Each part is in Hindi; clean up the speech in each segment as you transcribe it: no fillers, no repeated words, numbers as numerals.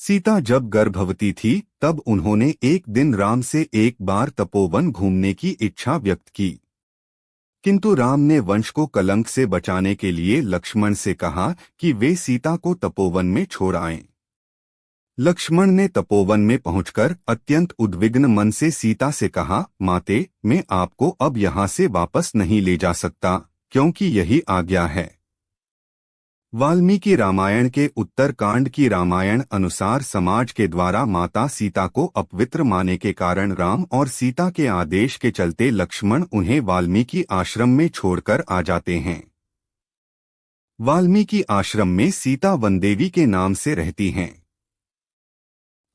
सीता जब गर्भवती थी तब उन्होंने एक दिन राम से एक बार तपोवन घूमने की इच्छा व्यक्त की। किंतु राम ने वंश को कलंक से बचाने के लिए लक्ष्मण से कहा कि वे सीता को तपोवन में छोड़ आएं। लक्ष्मण ने तपोवन में पहुंचकर अत्यंत उद्विग्न मन से सीता से कहा, माते, मैं आपको अब यहाँ से वापस नहीं ले जा सकता, क्योंकि यही आज्ञा है। वाल्मीकि रामायण के उत्तरकांड की रामायण अनुसार समाज के द्वारा माता सीता को अपवित्र माने के कारण राम और सीता के आदेश के चलते लक्ष्मण उन्हें वाल्मीकि आश्रम में छोड़कर आ जाते हैं। वाल्मीकि आश्रम में सीता वनदेवी के नाम से रहती हैं।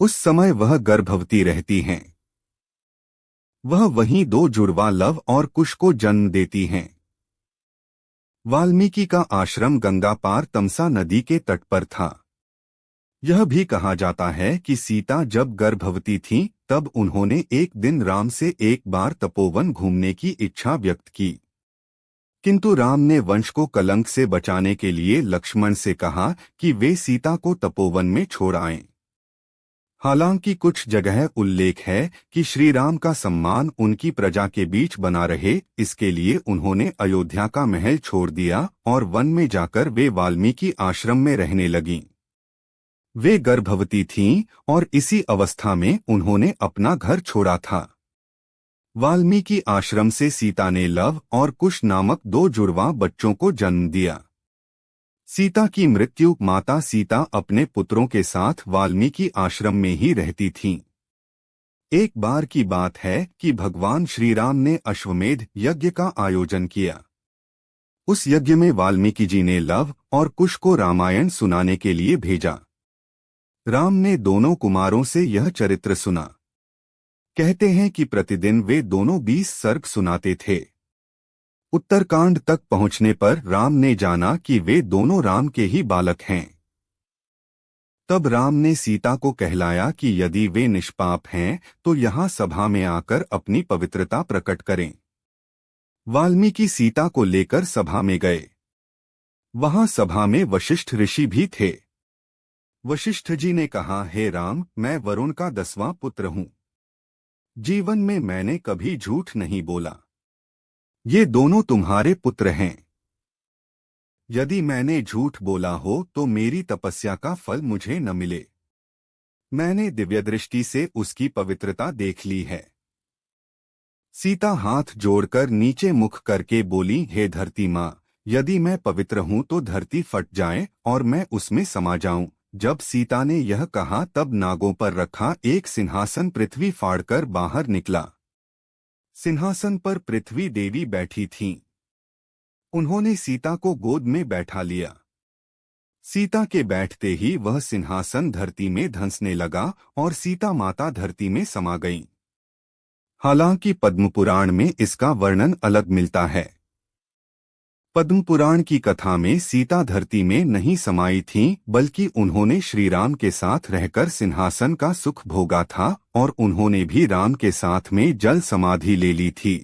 उस समय वह गर्भवती रहती हैं। वह वहीं दो जुड़वा लव और कुश को जन्म देती हैं। वाल्मीकि का आश्रम गंगा पार तमसा नदी के तट पर था। यह भी कहा जाता है कि सीता जब गर्भवती थीं, तब उन्होंने एक दिन राम से एक बार तपोवन घूमने की इच्छा व्यक्त की। किंतु राम ने वंश को कलंक से बचाने के लिए लक्ष्मण से कहा कि वे सीता को तपोवन में छोड़ आएं। हालांकि कुछ जगह उल्लेख है कि श्री राम का सम्मान उनकी प्रजा के बीच बना रहे, इसके लिए उन्होंने अयोध्या का महल छोड़ दिया और वन में जाकर वे वाल्मीकि आश्रम में रहने लगीं। वे गर्भवती थीं और इसी अवस्था में उन्होंने अपना घर छोड़ा था। वाल्मीकि आश्रम से सीता ने लव और कुश नामक दो जुड़वा बच्चों को जन्म दिया। सीता की मृत्यु माता सीता अपने पुत्रों के साथ वाल्मीकि आश्रम में ही रहती थीं। एक बार की बात है कि भगवान श्री राम ने अश्वमेध यज्ञ का आयोजन किया। उस यज्ञ में वाल्मीकि जी ने लव और कुश को रामायण सुनाने के लिए भेजा। राम ने दोनों कुमारों से यह चरित्र सुना। कहते हैं कि प्रतिदिन वे दोनों 20 सर्ग सुनाते थे। उत्तरकांड तक पहुंचने पर राम ने जाना कि वे दोनों राम के ही बालक हैं। तब राम ने सीता को कहलाया कि यदि वे निष्पाप हैं तो यहाँ सभा में आकर अपनी पवित्रता प्रकट करें। वाल्मीकि सीता को लेकर सभा में गए। वहां सभा में वशिष्ठ ऋषि भी थे। वशिष्ठ जी ने कहा, हे राम, मैं वरुण का 10वां पुत्र हूँ। जीवन में मैंने कभी झूठ नहीं बोला। ये दोनों तुम्हारे पुत्र हैं। यदि मैंने झूठ बोला हो तो मेरी तपस्या का फल मुझे न मिले। मैंने दिव्यदृष्टि से उसकी पवित्रता देख ली है। सीता हाथ जोड़कर नीचे मुख करके बोली, हे धरती माँ, यदि मैं पवित्र हूँ तो धरती फट जाए और मैं उसमें समा जाऊं। जब सीता ने यह कहा तब नागों पर रखा एक सिंहासन पृथ्वी फाड़कर बाहर निकला। सिंहासन पर पृथ्वी देवी बैठी थीं। उन्होंने सीता को गोद में बैठा लिया। सीता के बैठते ही वह सिंहासन धरती में धंसने लगा और सीता माता धरती में समा गईं। हालांकि पद्म पुराण में इसका वर्णन अलग मिलता है। पद्म पुराण की कथा में सीता धरती में नहीं समाई थीं, बल्कि उन्होंने श्री राम के साथ रहकर सिंहासन का सुख भोगा था और उन्होंने भी राम के साथ में जल समाधि ले ली थी।